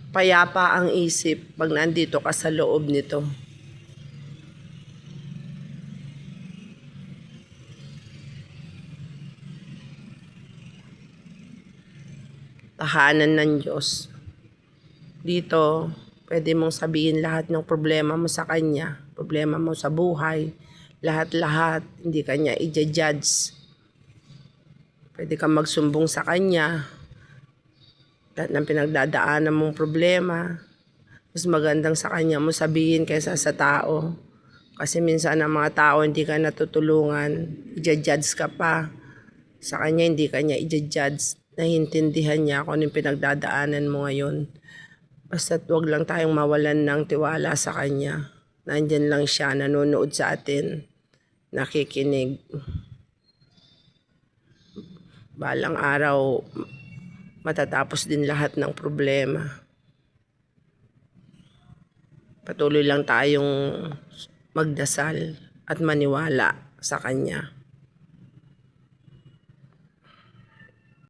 payapa ang isip pag nandito ka sa loob nito. Tahanan ng Diyos. Dito, pwede mong sabihin lahat ng problema mo sa Kanya, problema mo sa buhay, lahat-lahat, hindi Kanya i-judge. Pwede kang magsumbong sa Kanya, lahat ng pinagdadaanan mong problema, mas magandang sa Kanya mo sabihin kaysa sa tao. Kasi minsan ang mga tao hindi ka natutulungan, i-judge ka pa. Sa Kanya hindi Kanya i-judge, naiintindihan niya kung anong pinagdadaanan mo ngayon. Basta't wag lang tayong mawalan ng tiwala sa Kanya. Nandyan lang siya, nanonood sa atin, nakikinig. Balang araw, matatapos din lahat ng problema. Patuloy lang tayong magdasal at maniwala sa Kanya.